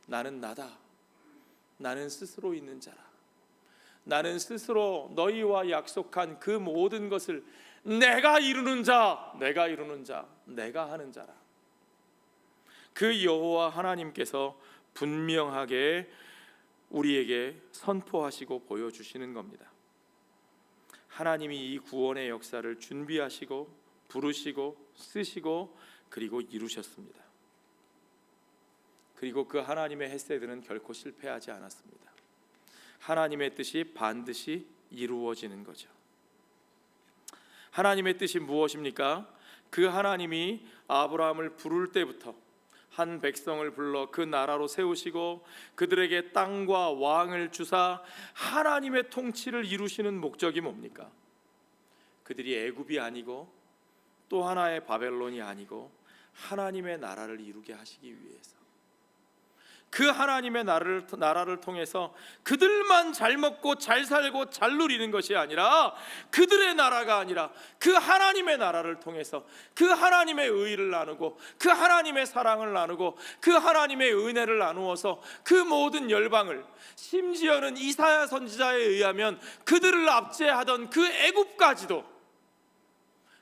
나는 나다. 나는 스스로 있는 자라. 나는 스스로 너희와 약속한 그 모든 것을 내가 이루는 자, 내가 이루는 자, 내가 하는 자라. 그 여호와 하나님께서 분명하게 우리에게 선포하시고 보여주시는 겁니다. 하나님이 이 구원의 역사를 준비하시고 부르시고 쓰시고 그리고 이루셨습니다. 그리고 그 하나님의 헤세드는 결코 실패하지 않았습니다. 하나님의 뜻이 반드시 이루어지는 거죠. 하나님의 뜻이 무엇입니까? 그 하나님이 아브라함을 부를 때부터 한 백성을 불러 그 나라로 세우시고 그들에게 땅과 왕을 주사 하나님의 통치를 이루시는 목적이 뭡니까? 그들이 애굽이 아니고 또 하나의 바벨론이 아니고 하나님의 나라를 이루게 하시기 위해서, 그 하나님의 나라를 통해서 그들만 잘 먹고 잘 살고 잘 누리는 것이 아니라, 그들의 나라가 아니라 그 하나님의 나라를 통해서 그 하나님의 의를 나누고 그 하나님의 사랑을 나누고 그 하나님의 은혜를 나누어서 그 모든 열방을, 심지어는 이사야 선지자에 의하면 그들을 압제하던 그 애굽까지도,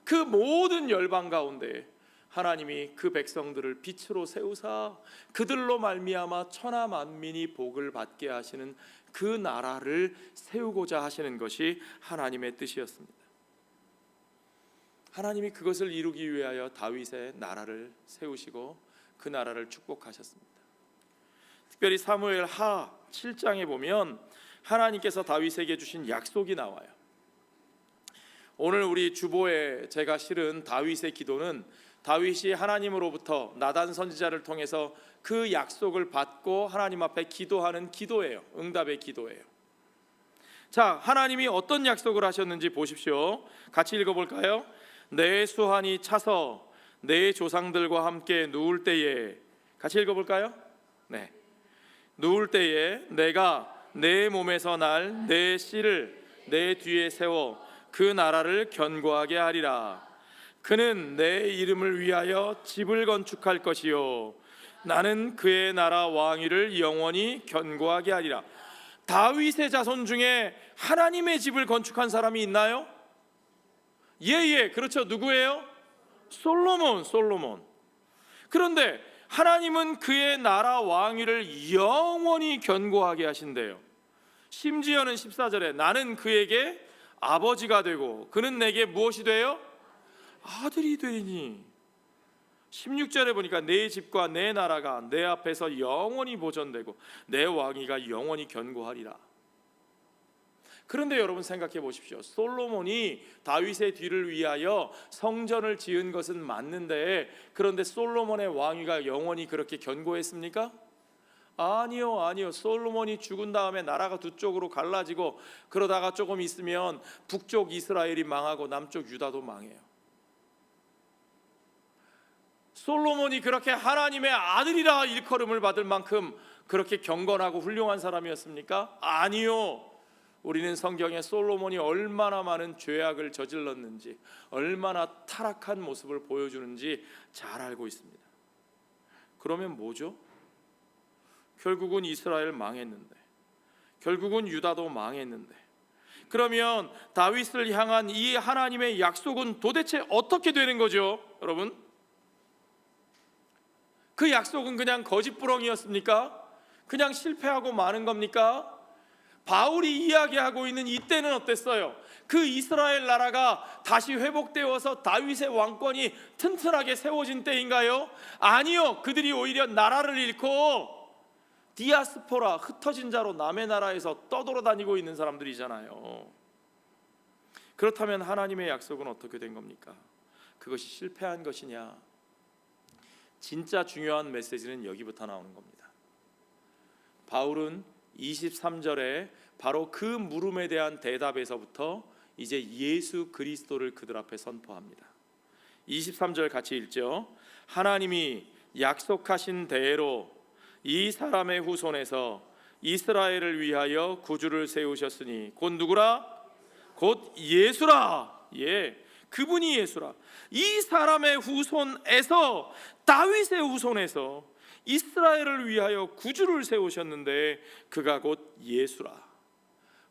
그 모든 열방 가운데 하나님이 그 백성들을 빛으로 세우사 그들로 말미암아 천하 만민이 복을 받게 하시는 그 나라를 세우고자 하시는 것이 하나님의 뜻이었습니다. 하나님이 그것을 이루기 위하여 다윗의 나라를 세우시고 그 나라를 축복하셨습니다. 특별히 사무엘 하 7장에 보면 하나님께서 다윗에게 주신 약속이 나와요. 오늘 우리 주보에 제가 실은 다윗의 기도는 다윗이 하나님으로부터 나단 선지자를 통해서 그 약속을 받고 하나님 앞에 기도하는 기도예요. 응답의 기도예요. 자, 하나님이 어떤 약속을 하셨는지 보십시오. 같이 읽어볼까요? 내 수한이 차서 내 조상들과 함께 누울 때에, 같이 읽어볼까요? 네. 누울 때에 내가 내 몸에서 날 내 씨를 내 뒤에 세워 그 나라를 견고하게 하리라. 그는 내 이름을 위하여 집을 건축할 것이요 나는 그의 나라 왕위를 영원히 견고하게 하리라. 다윗의 자손 중에 하나님의 집을 건축한 사람이 있나요? 예, 그렇죠. 누구예요? 솔로몬. 그런데 하나님은 그의 나라 왕위를 영원히 견고하게 하신대요. 심지어는 14절에 나는 그에게 아버지가 되고 그는 내게 무엇이 돼요? 아들이 되리니. 16절에 보니까 내 집과 내 나라가 내 앞에서 영원히 보존되고 내 왕위가 영원히 견고하리라. 그런데 여러분 생각해 보십시오. 솔로몬이 다윗의 뒤를 위하여 성전을 지은 것은 맞는데, 그런데 솔로몬의 왕위가 영원히 그렇게 견고했습니까? 아니요. 솔로몬이 죽은 다음에 나라가 두 쪽으로 갈라지고 그러다가 조금 있으면 북쪽 이스라엘이 망하고 남쪽 유다도 망해요. 솔로몬이 그렇게 하나님의 아들이라 일컬음을 받을 만큼 그렇게 경건하고 훌륭한 사람이었습니까? 아니요. 우리는 성경에 솔로몬이 얼마나 많은 죄악을 저질렀는지, 얼마나 타락한 모습을 보여주는지 잘 알고 있습니다. 그러면 뭐죠? 결국은 이스라엘 망했는데, 결국은 유다도 망했는데, 그러면 다윗을 향한 이 하나님의 약속은 도대체 어떻게 되는 거죠? 여러분, 그 약속은 그냥 거짓부렁이었습니까? 그냥 실패하고 마는 겁니까? 바울이 이야기하고 있는 이때는 어땠어요? 그 이스라엘 나라가 다시 회복되어서 다윗의 왕권이 튼튼하게 세워진 때인가요? 아니요. 그들이 오히려 나라를 잃고 디아스포라, 흩어진 자로 남의 나라에서 떠돌아다니고 있는 사람들이잖아요. 그렇다면 하나님의 약속은 어떻게 된 겁니까? 그것이 실패한 것이냐? 진짜 중요한 메시지는 여기부터 나오는 겁니다. 바울은 23절에 바로 그 물음에 대한 대답에서부터 이제 예수 그리스도를 그들 앞에 선포합니다. 23절 같이 읽죠. 하나님이 약속하신 대로 이 사람의 후손에서 이스라엘을 위하여 구주를 세우셨으니 곧 누구라? 곧 예수라. 그분이 예수라. 이 사람의 후손에서, 다윗의 후손에서 이스라엘을 위하여 구주를 세우셨는데 그가 곧 예수라.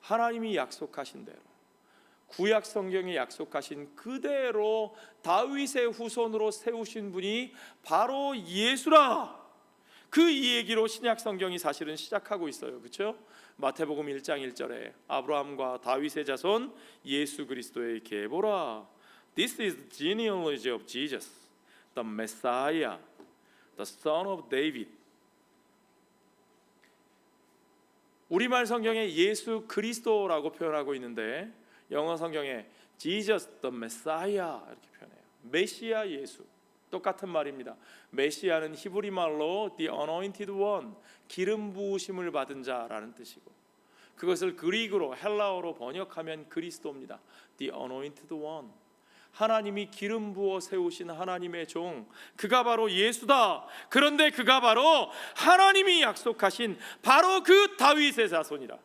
하나님이 약속하신 대로, 구약 성경에 약속하신 그대로 다윗의 후손으로 세우신 분이 바로 예수라. 그 이 얘기로 신약 성경이 사실은 시작하고 있어요. 그렇죠? 마태복음 1장 1절에 아브라함과 다윗의 자손 예수 그리스도의 계보라. This is the genealogy of Jesus, the Messiah, the son of David. 우리말 성경에 예수 그리스도라고 표현하고 있는데 영어 성경에 Jesus the Messiah 이렇게 표현해요. 메시아 예수. 똑같은 말입니다. 메시아는 히브리 말로 the anointed one, 기름 부으심을 받은 자라는 뜻이고, 그것을 그리그로 헬라어로 번역하면 그리스도입니다. the anointed one, 하나님이 기름 부어 세우신 하나님의 종, 그가 바로 예수다. 그런데 그가 바로 하나님이 약속하신 바로 그 다윗의 자손이라.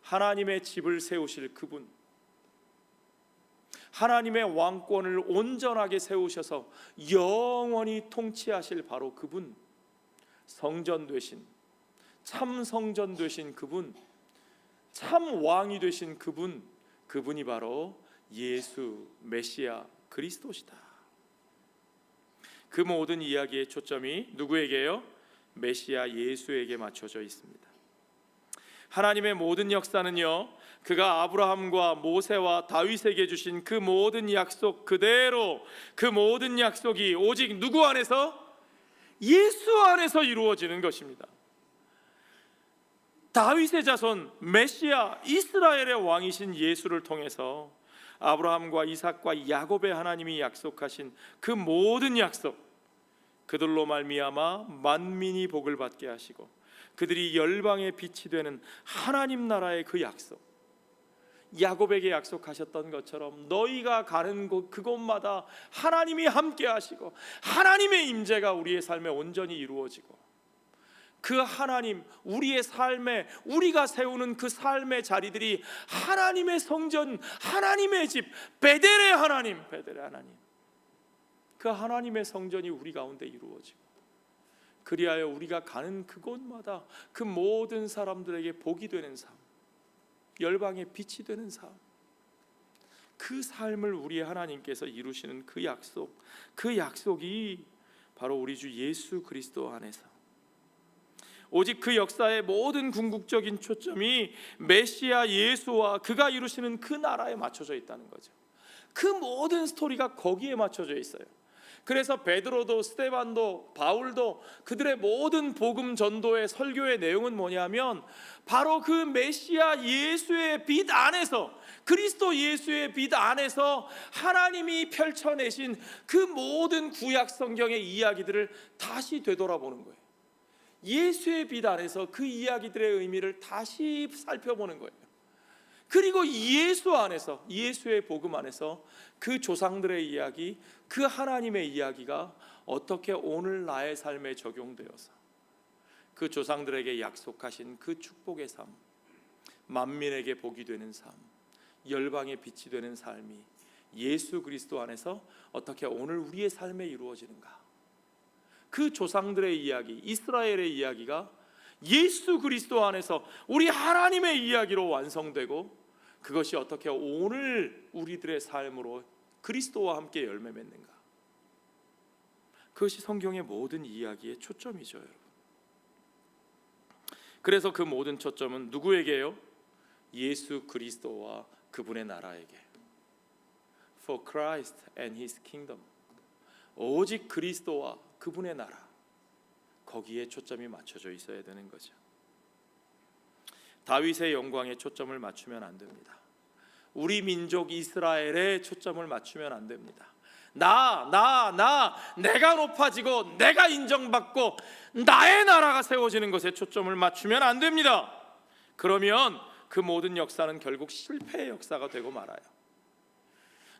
하나님의 집을 세우실 그분, 하나님의 왕권을 온전하게 세우셔서 영원히 통치하실 바로 그분, 성전 되신, 참 성전 되신 그분, 참 왕이 되신 그분, 그분이 바로 예수 메시아 그리스도시다. 그 모든 이야기의 초점이 누구에게요? 메시아 예수에게 맞춰져 있습니다. 하나님의 모든 역사는요, 그가 아브라함과 모세와 다윗에게 주신 그 모든 약속 그대로, 그 모든 약속이 오직 누구 안에서? 예수 안에서 이루어지는 것입니다. 다윗의 자손 메시아 이스라엘의 왕이신 예수를 통해서 아브라함과 이삭과 야곱의 하나님이 약속하신 그 모든 약속, 그들로 말미암아 만민이 복을 받게 하시고 그들이 열방의 빛이 되는 하나님 나라의 그 약속, 야곱에게 약속하셨던 것처럼 너희가 가는 곳 그곳마다 하나님이 함께 하시고 하나님의 임재가 우리의 삶에 온전히 이루어지고, 그 하나님, 우리의 삶에, 우리가 세우는 그 삶의 자리들이 하나님의 성전, 하나님의 집, 베델의 하나님, 베델의 하나님, 그 하나님의 성전이 우리 가운데 이루어지고, 그리하여 우리가 가는 그곳마다 그 모든 사람들에게 복이 되는 삶, 열방의 빛이 되는 삶, 그 삶을 우리 하나님께서 이루시는 그 약속, 그 약속이 바로 우리 주 예수 그리스도 안에서, 오직 그 역사의 모든 궁극적인 초점이 메시아 예수와 그가 이루시는 그 나라에 맞춰져 있다는 거죠. 그 모든 스토리가 거기에 맞춰져 있어요. 그래서 베드로도 스데반도 바울도 그들의 모든 복음 전도의 설교의 내용은 뭐냐면 바로 그 메시아 예수의 빛 안에서, 그리스도 예수의 빛 안에서 하나님이 펼쳐내신 그 모든 구약 성경의 이야기들을 다시 되돌아보는 거예요. 예수의 빛 안에서 그 이야기들의 의미를 다시 살펴보는 거예요. 그리고 예수 안에서, 예수의 복음 안에서 그 조상들의 이야기, 그 하나님의 이야기가 어떻게 오늘 나의 삶에 적용되어서 그 조상들에게 약속하신 그 축복의 삶, 만민에게 복이 되는 삶, 열방의 빛이 되는 삶이 예수 그리스도 안에서 어떻게 오늘 우리의 삶에 이루어지는가, 그 조상들의 이야기, 이스라엘의 이야기가 예수 그리스도 안에서 우리 하나님의 이야기로 완성되고, 그것이 어떻게 오늘 우리들의 삶으로 그리스도와 함께 열매 맺는가, 그것이 성경의 모든 이야기의 초점이죠, 여러분. 그래서 그 모든 초점은 누구에게요? 예수 그리스도와 그분의 나라에게. For Christ and His kingdom. 오직 그리스도와 그분의 나라, 거기에 초점이 맞춰져 있어야 되는 거죠. 다윗의 영광에 초점을 맞추면 안 됩니다. 우리 민족 이스라엘에 초점을 맞추면 안 됩니다. 내가 높아지고 내가 인정받고 나의 나라가 세워지는 것에 초점을 맞추면 안 됩니다. 그러면 그 모든 역사는 결국 실패의 역사가 되고 말아요.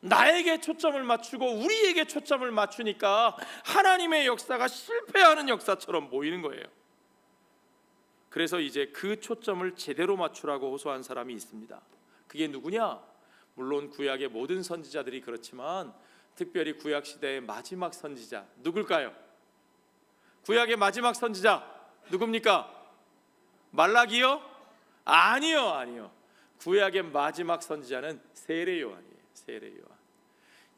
나에게 초점을 맞추고 우리에게 초점을 맞추니까 하나님의 역사가 실패하는 역사처럼 보이는 거예요. 그래서 이제 그 초점을 제대로 맞추라고 호소한 사람이 있습니다. 그게 누구냐? 물론 구약의 모든 선지자들이 그렇지만 특별히 구약 시대의 마지막 선지자 누굴까요? 구약의 마지막 선지자 누굽니까? 말라기요? 아니요. 구약의 마지막 선지자는 세례 요한이에요. 세례 요한.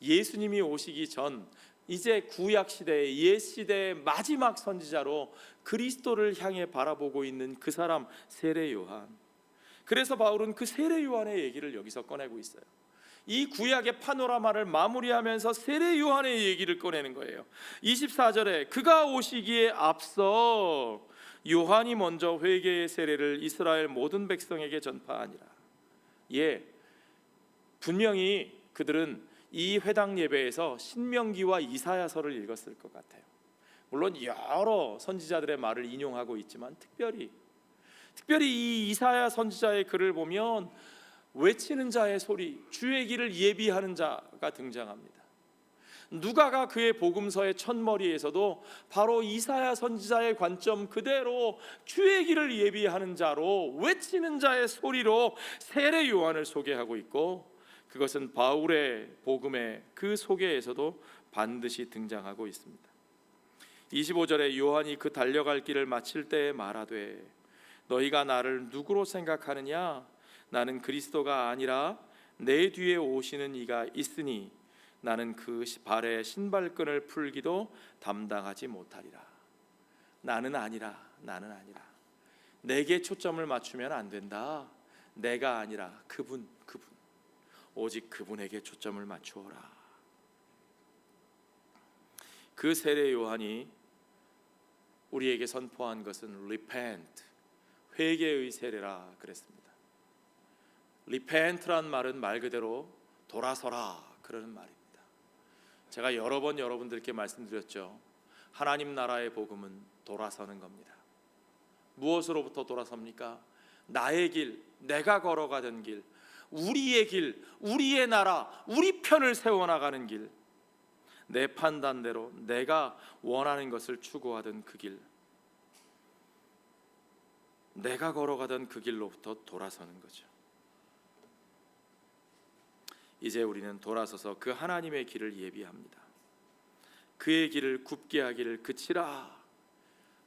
예수님이 오시기 전 이제 구약 시대의 옛 시대의 마지막 선지자로 그리스도를 향해 바라보고 있는 그 사람, 세례 요한. 그래서 바울은 그 세례 요한의 얘기를 여기서 꺼내고 있어요. 이 구약의 파노라마를 마무리하면서 세례 요한의 얘기를 꺼내는 거예요. 24절에 그가 오시기에 앞서 요한이 먼저 회개의 세례를 이스라엘 모든 백성에게 전파하니라. 분명히 그들은 이 회당 예배에서 신명기와 이사야서를 읽었을 것 같아요. 물론 여러 선지자들의 말을 인용하고 있지만 특별히 이 이사야 선지자의 글을 보면 외치는 자의 소리, 주의 길을 예비하는 자가 등장합니다. 누가가 그의 복음서의 첫머리에서도 바로 이사야 선지자의 관점 그대로 주의 길을 예비하는 자로, 외치는 자의 소리로 세례 요한을 소개하고 있고, 그것은 바울의 복음의 그 소개에서도 반드시 등장하고 있습니다. 25절에 요한이 그 달려갈 길을 마칠 때에 말하되 너희가 나를 누구로 생각하느냐? 나는 그리스도가 아니라 내 뒤에 오시는 이가 있으니 나는 그 발에 신발끈을 풀기도 담당하지 못하리라. 나는 아니라 내게 초점을 맞추면 안 된다. 내가 아니라 그분 오직 그분에게 초점을 맞추어라. 그 세례 요한이 우리에게 선포한 것은 repent, 회개의 세례라 그랬습니다. repent란 말은 말 그대로 돌아서라 그러는 말입니다. 제가 여러 번 여러분들께 말씀드렸죠. 하나님 나라의 복음은 돌아서는 겁니다. 무엇으로부터 돌아섭니까? 나의 길, 내가 걸어가던 길, 우리의 길, 우리의 나라, 우리 편을 세워나가는 길, 내 판단대로 내가 원하는 것을 추구하던 그 길, 내가 걸어가던 그 길로부터 돌아서는 거죠. 이제 우리는 돌아서서 그 하나님의 길을 예비합니다. 그의 길을 굽게 하기를 그치라.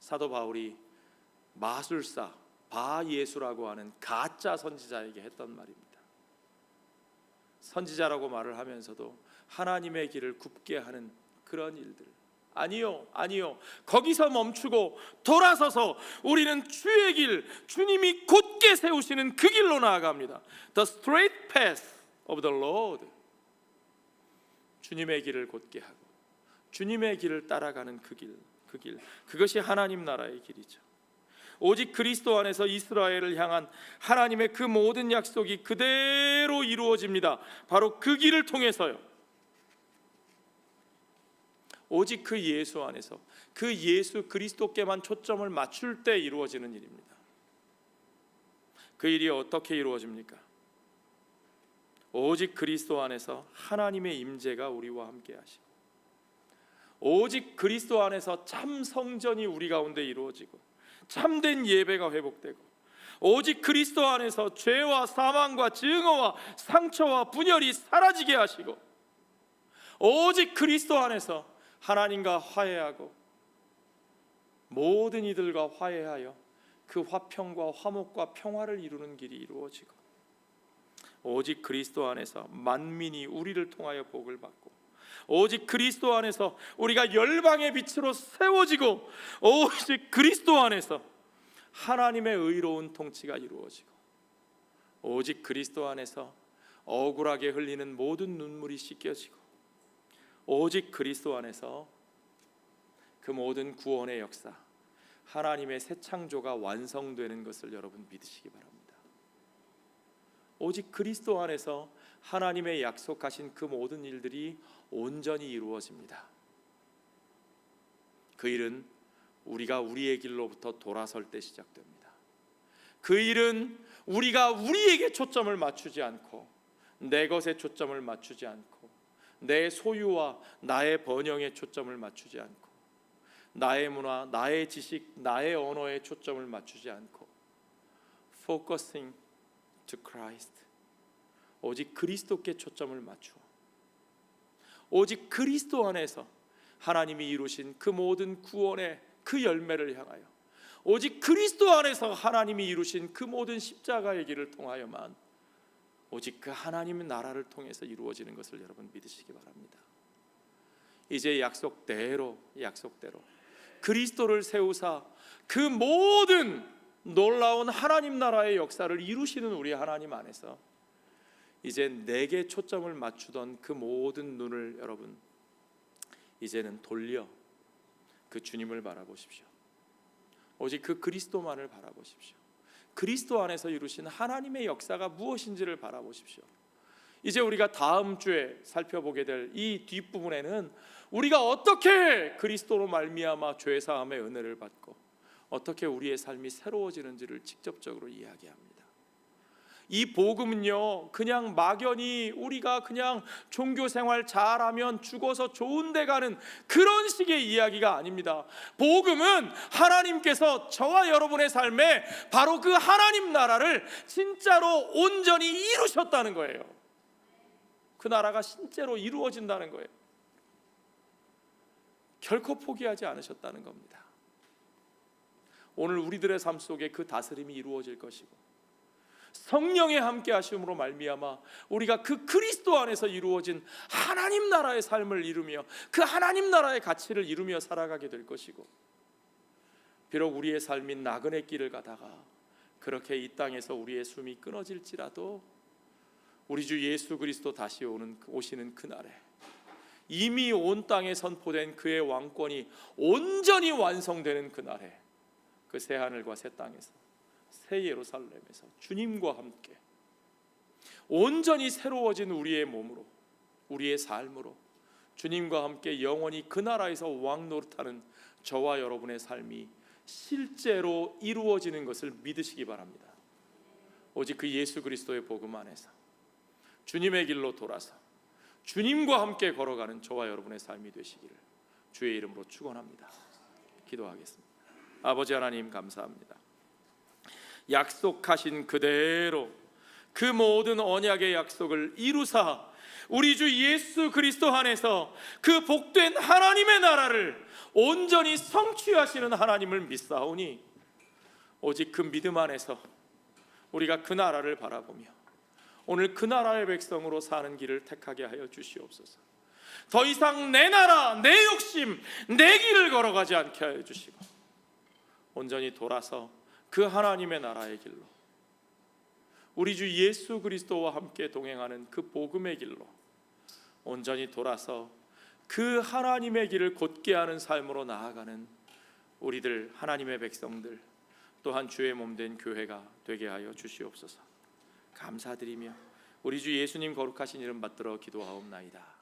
사도 바울이 마술사, 바예수라고 하는 가짜 선지자에게 했던 말입니다. 선지자라고 말을 하면서도 하나님의 길을 굽게 하는 그런 일들, 아니요. 거기서 멈추고 돌아서서 우리는 주의 길, 주님이 곧게 세우시는 그 길로 나아갑니다. The straight path of the Lord. 주님의 길을 곧게 하고 주님의 길을 따라가는 그 길, 그것이 하나님 나라의 길이죠. 오직 그리스도 안에서 이스라엘을 향한 하나님의 그 모든 약속이 그대로 이루어집니다. 바로 그 길을 통해서요. 오직 그 예수 안에서, 그 예수 그리스도께만 초점을 맞출 때 이루어지는 일입니다. 그 일이 어떻게 이루어집니까? 오직 그리스도 안에서 하나님의 임재가 우리와 함께 하시고, 오직 그리스도 안에서 참 성전이 우리 가운데 이루어지고 참된 예배가 회복되고, 오직 그리스도 안에서 죄와 사망과 증오와 상처와 분열이 사라지게 하시고, 오직 그리스도 안에서 하나님과 화해하고 모든 이들과 화해하여 그 화평과 화목과 평화를 이루는 길이 이루어지고, 오직 그리스도 안에서 만민이 우리를 통하여 복을 받고, 오직 그리스도 안에서 우리가 열방의 빛으로 세워지고, 오직 그리스도 안에서 하나님의 의로운 통치가 이루어지고, 오직 그리스도 안에서 억울하게 흘리는 모든 눈물이 씻겨지고, 오직 그리스도 안에서 그 모든 구원의 역사, 하나님의 새 창조가 완성되는 것을 여러분 믿으시기 바랍니다. 오직 그리스도 안에서 하나님의 약속하신 그 모든 일들이 온전히 이루어집니다. 그 일은 우리가 우리의 길로부터 돌아설 때 시작됩니다. 그 일은 우리가 우리에게 초점을 맞추지 않고, 내 것에 초점을 맞추지 않고, 내 소유와 나의 번영에 초점을 맞추지 않고, 나의 문화, 나의 지식, 나의 언어에 초점을 맞추지 않고, focusing to Christ, 오직 그리스도께 초점을 맞추어 오직 그리스도 안에서 하나님이 이루신 그 모든 구원의 그 열매를 향하여, 오직 그리스도 안에서 하나님이 이루신 그 모든 십자가의 길을 통하여만 오직 그 하나님의 나라를 통해서 이루어지는 것을 여러분 믿으시기 바랍니다. 이제 약속대로 그리스도를 세우사 그 모든 놀라운 하나님 나라의 역사를 이루시는 우리 하나님 안에서 이제 내게 초점을 맞추던 그 모든 눈을 여러분 이제는 돌려 그 주님을 바라보십시오. 오직 그 그리스도만을 바라보십시오. 그리스도 안에서 이루신 하나님의 역사가 무엇인지를 바라보십시오. 이제 우리가 다음 주에 살펴보게 될 이 뒷부분에는 우리가 어떻게 그리스도로 말미암아 죄 사함의 은혜를 받고 어떻게 우리의 삶이 새로워지는지를 직접적으로 이야기합니다. 이 복음은요, 그냥 막연히 우리가 그냥 종교 생활 잘하면 죽어서 좋은 데 가는 그런 식의 이야기가 아닙니다. 복음은 하나님께서 저와 여러분의 삶에 바로 그 하나님 나라를 진짜로 온전히 이루셨다는 거예요. 그 나라가 실제로 이루어진다는 거예요. 결코 포기하지 않으셨다는 겁니다. 오늘 우리들의 삶 속에 그 다스림이 이루어질 것이고 성령의 함께 하심으로 말미암아 우리가 그 그리스도 안에서 이루어진 하나님 나라의 삶을 이루며 그 하나님 나라의 가치를 이루며 살아가게 될 것이고, 비록 우리의 삶인 나그네 길을 가다가 그렇게 이 땅에서 우리의 숨이 끊어질지라도 우리 주 예수 그리스도 다시 오시는 그날에 이미 온 땅에 선포된 그의 왕권이 온전히 완성되는 그날에 그 새 하늘과 새 땅에서 새 예루살렘에서 주님과 함께 온전히 새로워진 우리의 몸으로 우리의 삶으로 주님과 함께 영원히 그 나라에서 왕 노릇하는 저와 여러분의 삶이 실제로 이루어지는 것을 믿으시기 바랍니다. 오직 그 예수 그리스도의 복음 안에서 주님의 길로 돌아서 주님과 함께 걸어가는 저와 여러분의 삶이 되시기를 주의 이름으로 축원합니다. 기도하겠습니다. 아버지 하나님, 감사합니다. 약속하신 그대로 그 모든 언약의 약속을 이루사 우리 주 예수 그리스도 안에서 그 복된 하나님의 나라를 온전히 성취하시는 하나님을 믿사오니 오직 그 믿음 안에서 우리가 그 나라를 바라보며 오늘 그 나라의 백성으로 사는 길을 택하게 하여 주시옵소서. 더 이상 내 나라, 내 욕심, 내 길을 걸어가지 않게 하여 주시고 온전히 돌아서 그 하나님의 나라의 길로 우리 주 예수 그리스도와 함께 동행하는 그 복음의 길로 온전히 돌아서 그 하나님의 길을 곧게 하는 삶으로 나아가는 우리들 하나님의 백성들 또한 주의 몸된 교회가 되게 하여 주시옵소서. 감사드리며 우리 주 예수님 거룩하신 이름 받들어 기도하옵나이다.